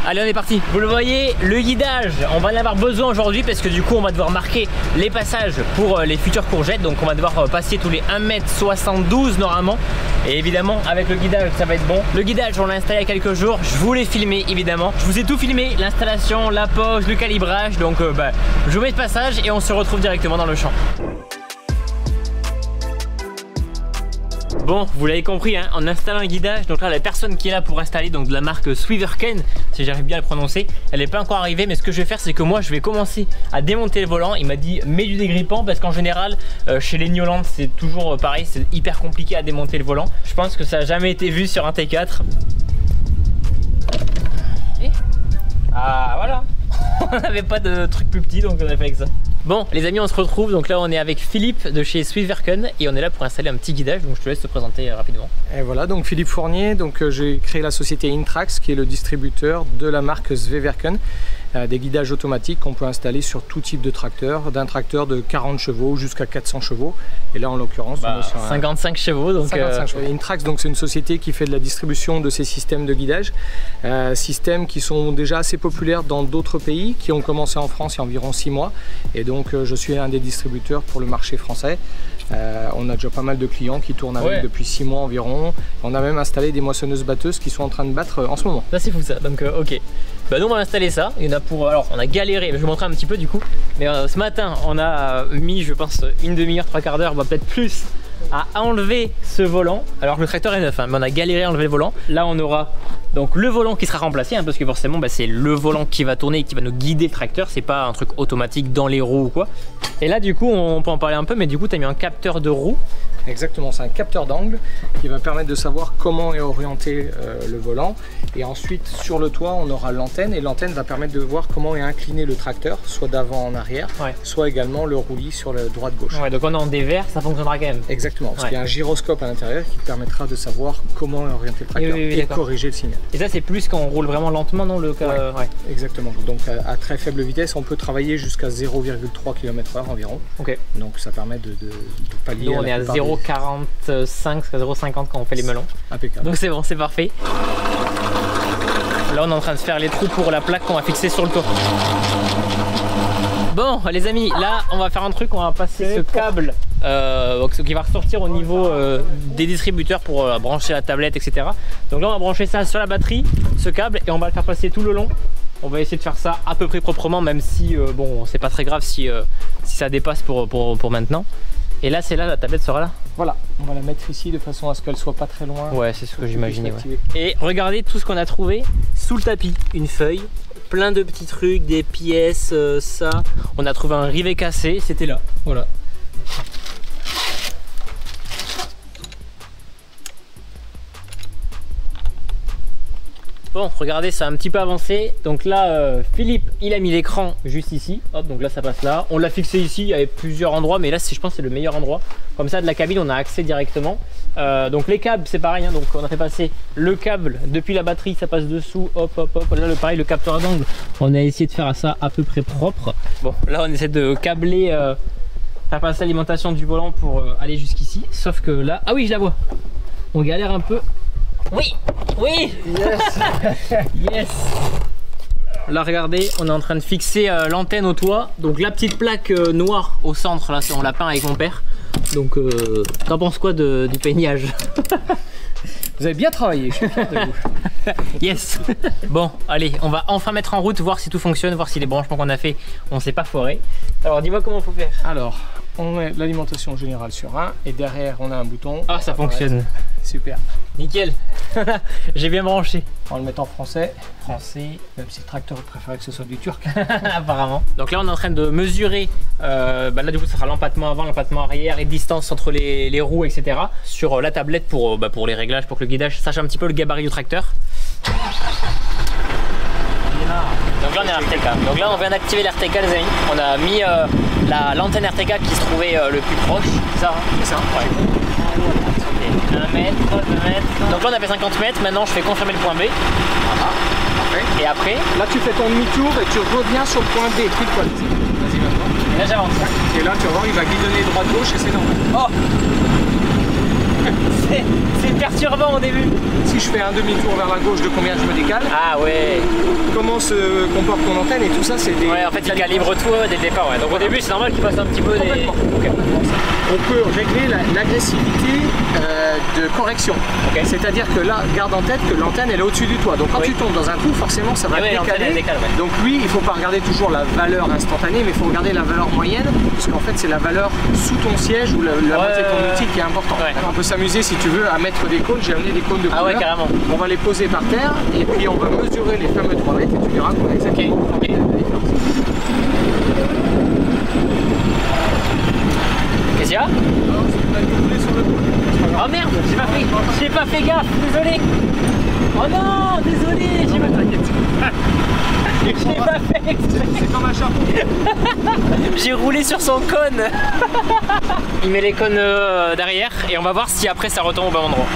Allez, on est parti. Vous le voyez, le guidage, on va en avoir besoin aujourd'hui parce que du coup on va devoir marquer les passages pour les futures courgettes. Donc on va devoir passer tous les 1,72 m normalement. Et évidemment avec le guidage ça va être bon. Le guidage on l'a installé il y a quelques jours, je vous l'ai filmé évidemment. Je vous ai tout filmé, l'installation, la pose, le calibrage. Donc je vous mets de passage et on se retrouve directement dans le champ. Bon, vous l'avez compris, hein, en installant un guidage, donc là la personne qui est là pour installer, donc de la marque Swiverken, si j'arrive bien à le prononcer, elle n'est pas encore arrivée, mais ce que je vais faire c'est que moi je vais commencer à démonter le volant. Il m'a dit mets du dégrippant parce qu'en général chez les Newland c'est toujours pareil, c'est hyper compliqué à démonter le volant. Je pense que ça n'a jamais été vu sur un T4. Et ah voilà. On n'avait pas de truc plus petit donc on a fait avec ça. Bon les amis, on se retrouve, donc là on est avec Philippe de chez Swiverken et on est là pour installer un petit guidage, donc je te laisse te présenter rapidement. Et voilà, donc Philippe Fournier, donc j'ai créé la société Intrax qui est le distributeur de la marque Swiverken, des guidages automatiques qu'on peut installer sur tout type de tracteur, d'un tracteur de 40 chevaux jusqu'à 400 chevaux et là en l'occurrence on est sur 55 chevaux donc 55 chevaux. Intrax donc c'est une société qui fait de la distribution de ces systèmes de guidage, systèmes qui sont déjà assez populaires dans d'autres pays, qui ont commencé en France il y a environ 6 mois et donc je suis un des distributeurs pour le marché français. On a déjà pas mal de clients qui tournent avec depuis 6 mois environ. On a même installé des moissonneuses batteuses qui sont en train de battre en ce moment. Ça c'est fou ça, donc ok. Bah nous on va installer ça, il y en a pour... Alors on a galéré, je vais vous montrer un petit peu du coup. Mais ce matin on a mis je pense une demi-heure, 3/4 d'heure, peut-être plus, à enlever ce volant. Alors le tracteur est neuf hein, mais on a galéré à enlever le volant. Là on aura donc le volant qui sera remplacé hein, parce que forcément c'est le volant qui va tourner et qui va nous guider le tracteur. C'est pas un truc automatique dans les roues ou quoi. Et là du coup on peut en parler un peu, mais du coup tu as mis un capteur de roue. Exactement, c'est un capteur d'angle qui va permettre de savoir comment est orienté le volant. Et ensuite sur le toit on aura l'antenne et l'antenne va permettre de voir comment est incliné le tracteur, soit d'avant en arrière, soit également le roulis sur la droite-gauche. Ouais, donc on est en dévers, ça fonctionnera quand même. Exactement, parce qu'il y a un gyroscope à l'intérieur qui permettra de savoir comment est orienté le tracteur et corriger le signal. Et ça c'est plus quand on roule vraiment lentement, non le cas... Exactement, donc à très faible vitesse on peut travailler jusqu'à 0,3 km/h environ. Donc ça permet de pallier. Nous on est à 0,45 jusqu'à 0,50 quand on fait les melons. Impeccable. Donc c'est bon, c'est parfait. Là on est en train de se faire les trous pour la plaque qu'on va fixer sur le toit. Bon les amis, là on va faire un truc, on va passer ce câble qui va ressortir au niveau des distributeurs pour brancher la tablette, etc. Donc là on va brancher ça sur la batterie, ce câble, et on va le faire passer tout le long. On va essayer de faire ça à peu près proprement, même si bon c'est pas très grave si ça dépasse pour maintenant. Et là c'est là, la tablette sera là. Voilà, on va la mettre ici de façon à ce qu'elle soit pas très loin. Ouais, c'est ce que j'imaginais. Et regardez tout ce qu'on a trouvé sous le tapis. Une feuille, plein de petits trucs, des pièces, ça. On a trouvé un rivet cassé, c'était là. Voilà. Bon, regardez, ça a un petit peu avancé. Donc là, Philippe, il a mis l'écran juste ici. Hop, donc là, ça passe là. On l'a fixé ici, il y avait plusieurs endroits, mais là, je pense que c'est le meilleur endroit. Comme ça, de la cabine, on a accès directement. Donc les câbles, c'est pareil. Hein, donc on a fait passer le câble depuis la batterie, ça passe dessous. Hop, hop, hop. Là, pareil, le capteur d'angle. On a essayé de faire ça à peu près propre. Bon, là, on essaie de câbler, faire passer l'alimentation du volant pour aller jusqu'ici. Sauf que là, ah oui, je la vois. On galère un peu. Oui, oui. Yes. Yes. Là regardez, on est en train de fixer l'antenne au toit. Donc la petite plaque noire au centre, là on l'a peint avec mon père. Donc t'en penses quoi du peignage? Vous avez bien travaillé, je suis fier de vous. Yes. Bon, allez, on va enfin mettre en route, voir si tout fonctionne, voir si les branchements qu'on a fait, on s'est pas foiré. Alors dis-moi comment il faut faire. Alors, on met l'alimentation générale sur un et derrière on a un bouton. Ah, ça fonctionne. Super. Nickel. J'ai bien branché. On va le mettre en français. Français, même si le tracteur préférait que ce soit du turc. Apparemment. Donc là on est en train de mesurer, là du coup ça sera l'empattement avant, l'empattement arrière et distance entre les roues, etc. Sur la tablette pour les réglages, pour que le guidage sache un petit peu le gabarit du tracteur. Donc là on est à RTK. Donc là on vient d'activer l'RTK les amis. On a mis l'antenne RTK qui se trouvait le plus proche. C'est ça, hein? C'est ça, ouais. 1 mètre, 2 mètres. Donc là on a fait 50 mètres, maintenant je fais confirmer le point B. Voilà, parfait. Et après, là tu fais ton demi-tour et tu reviens sur le point B, pile poil. Vas-y maintenant. Et là j'avance. Et là tu vas voir, il va guidonner droite-gauche et c'est normal. Oh. C'est perturbant au début. Si je fais un demi-tour vers la gauche, de combien je me décale? Ah ouais. Comme comment se comporte ton antenne et tout ça, c'est des... Ouais, en fait, il calibre tout dès le départ. Ouais. Donc au début, c'est normal qu'il fasse un petit peu des... Okay. On peut régler l'agressivité de correction. Okay. C'est-à-dire que là, garde en tête que l'antenne elle est au-dessus du toit. Donc quand tu tombes dans un trou, forcément ça va décaler. Ouais. Donc lui, il ne faut pas regarder toujours la valeur instantanée, mais il faut regarder la valeur moyenne, puisqu'en fait c'est la valeur sous ton siège ou la moitié de ton outil qui est importante. Ouais. On peut s'amuser si tu veux à mettre des cônes. J'ai amené des cônes de couleur. Ah ouais, carrément. On va les poser par terre et puis on va mesurer les fameux 3 mètres et tu verras qu'on a exactement la différence. Qu'est-ce qu'il y a? Oh merde, j'ai pas fait gaffe, désolé. Oh non, désolé, j'ai pas fait. C'est comme un chapeau. J'ai roulé sur son cône. Il met les cônes derrière et on va voir si après ça retombe au bon endroit.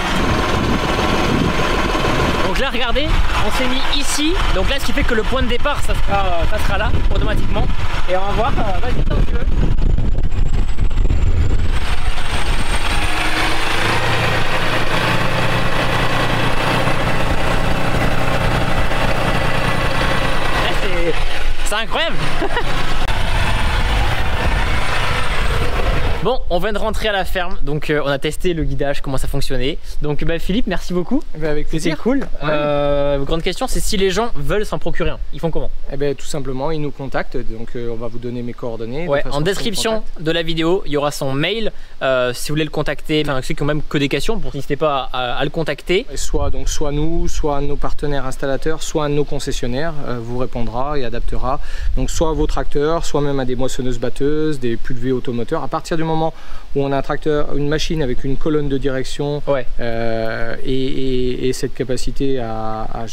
Donc là, regardez, on s'est mis ici. Donc là, ce qui fait que le point de départ, ça sera là automatiquement. Et on va voir. Vas-y, tant que tu veux. C'est incroyable. Bon, on vient de rentrer à la ferme, donc on a testé le guidage, comment ça fonctionnait. Donc Philippe, merci beaucoup. Avec plaisir. C'était cool. Ouais. Grande question, c'est si les gens veulent s'en procurer un, ils font comment? Tout simplement, ils nous contactent, donc on va vous donner mes coordonnées. Ouais, en description de la vidéo, il y aura son mail. Si vous voulez le contacter, ceux qui ont même que des questions, n'hésitez pas à le contacter. Soit nous, soit nos partenaires installateurs, soit nos concessionnaires vous répondra et adaptera. Donc soit à vos tracteurs, soit même à des moissonneuses-batteuses, des pulvées automoteurs. À partir du moment où on a un tracteur, une machine avec une colonne de direction, ouais. Et cette capacité à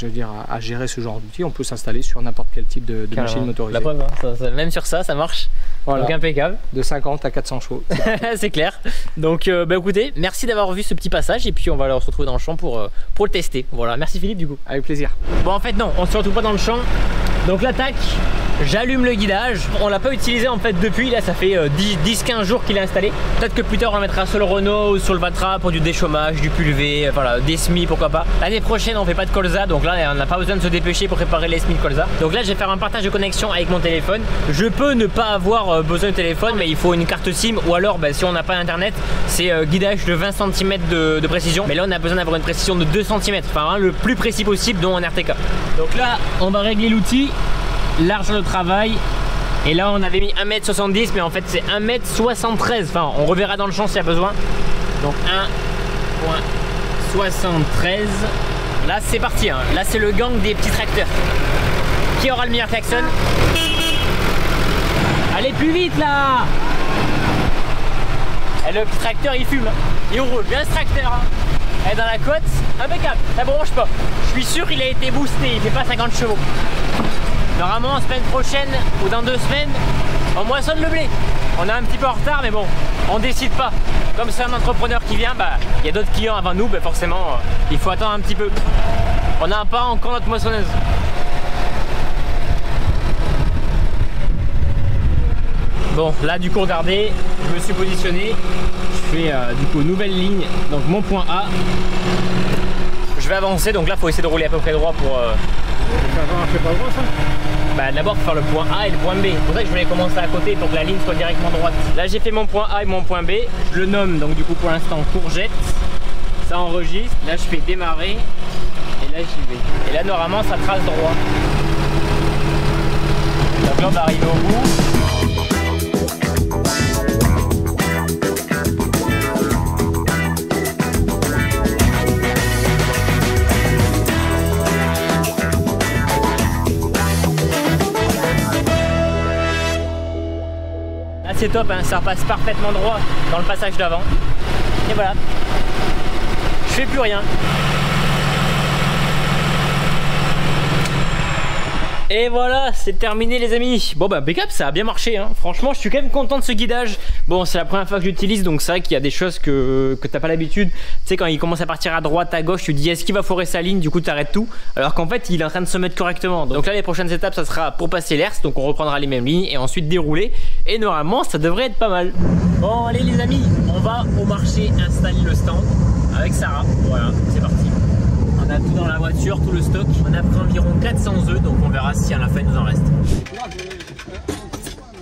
gérer ce genre d'outils, on peut s'installer sur n'importe quel type de machine motorisée. La preuve, hein, même sur ça marche. Voilà. Donc impeccable. De 50 à 400 chevaux. C'est clair. Donc écoutez, merci d'avoir vu ce petit passage et puis on va se retrouver dans le champ pour le tester. Voilà, merci Philippe du coup. Avec plaisir. Bon en fait non, on se retrouve pas dans le champ. Donc là tac, j'allume le guidage. On l'a pas utilisé en fait depuis, là ça fait 10-15 jours qu'il est installé. Peut-être que plus tard on le mettra sur le Renault ou sur le Vatra pour du déchômage, du pulvé, voilà, des semis pourquoi pas. L'année prochaine on fait pas de colza, donc là on n'a pas besoin de se dépêcher pour préparer les semis de colza. Donc là je vais faire un partage de connexion avec mon téléphone. Je peux ne pas avoir besoin de téléphone, mais il faut une carte SIM ou alors si on n'a pas internet, c'est guidage de 20 cm de précision. Mais là on a besoin d'avoir une précision de 2 cm, enfin le plus précis possible dont en RTK. Donc là on va régler l'outil, largeur de travail. Et là on avait mis 1,70 m, mais en fait c'est 1,73 m. Enfin on reverra dans le champ s'il y a besoin. Donc 1,73 m. Là c'est parti, hein. Là c'est le gang des petits tracteurs. Qui aura le meilleur klaxon? Allez plus vite là! Et le petit tracteur il fume, il roule bien ce tracteur, hein. Et dans la côte, impeccable, ça bronche pas. Je suis sûr qu'il a été boosté, il fait pas 50 chevaux. Normalement semaine prochaine ou dans 2 semaines, on moissonne le blé. On est un petit peu en retard mais bon, on décide pas. Comme c'est un entrepreneur qui vient, il y a d'autres clients avant nous, forcément il faut attendre un petit peu. On n'a pas encore notre moissonneuse. Bon là du coup regardez, je me suis positionné, je fais du coup nouvelle ligne, donc mon point A. Je vais avancer, donc là il faut essayer de rouler à peu près droit pour... C'est pas droit ça? D'abord il faut faire le point A et le point B, c'est pour ça que je voulais commencer à côté pour que la ligne soit directement droite. Là j'ai fait mon point A et mon point B, je le nomme donc du coup pour l'instant courgette, ça enregistre, là je fais démarrer et là j'y vais. Et là normalement ça trace droit. Donc là on va arriver au bout. C'est top, hein, ça repasse parfaitement droit dans le passage d'avant. Et voilà, je fais plus rien. Et voilà, c'est terminé les amis. Bon backup, ça a bien marché hein. Franchement je suis quand même content de ce guidage. Bon c'est la première fois que j'utilise, donc c'est vrai qu'il y a des choses que t'as pas l'habitude. Tu sais quand il commence à partir à droite, à gauche, tu te dis est-ce qu'il va forer sa ligne, du coup tu arrêtes tout. Alors qu'en fait il est en train de se mettre correctement. Donc là les prochaines étapes ça sera pour passer l'herse, donc on reprendra les mêmes lignes et ensuite dérouler. Et normalement ça devrait être pas mal. Bon allez les amis, on va au marché installer le stand avec Sarah. Voilà, c'est parti. On a tout dans la voiture, tout le stock. On a pris environ 400 œufs, donc on verra si à la fin il nous en reste.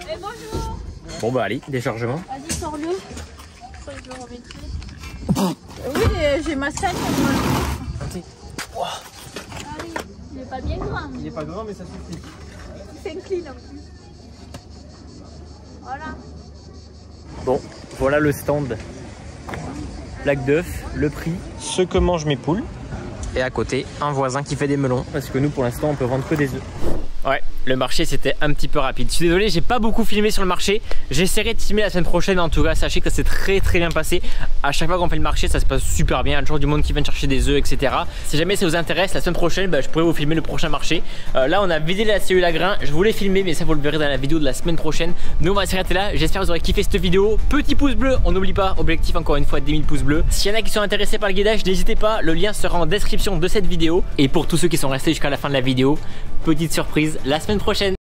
Et bonjour. Bon bah allez, déchargement. Vas-y, sors-le. Je le remettrai. Oui, j'ai ma scène. Allez. Il est pas bien grand. Il est pas grand mais ça suffit. Il s'incline en plus. Voilà. Bon, voilà le stand. Plaque d'œufs, le prix, ce que mangent mes poules. Et à côté, un voisin qui fait des melons. Parce que nous, pour l'instant, on peut vendre que des œufs. Ouais, le marché c'était un petit peu rapide. Je suis désolé, j'ai pas beaucoup filmé sur le marché. J'essaierai de filmer la semaine prochaine. En tout cas, sachez que ça s'est très bien passé. À chaque fois qu'on fait le marché, ça se passe super bien. Il y a toujours du monde qui vient chercher des œufs, etc. Si jamais ça vous intéresse, la semaine prochaine, je pourrais vous filmer le prochain marché. Là, on a vidé la cellule à grains. Je voulais filmer, mais ça vous le verrez dans la vidéo de la semaine prochaine. Nous, on va s'arrêter là. J'espère que vous aurez kiffé cette vidéo. Petit pouce bleu, on n'oublie pas. Objectif encore une fois 10 000 pouces bleus. S'il y en a qui sont intéressés par le guidage, n'hésitez pas. Le lien sera en description de cette vidéo. Et pour tous ceux qui sont restés jusqu'à la fin de la vidéo, petite surprise la semaine prochaine.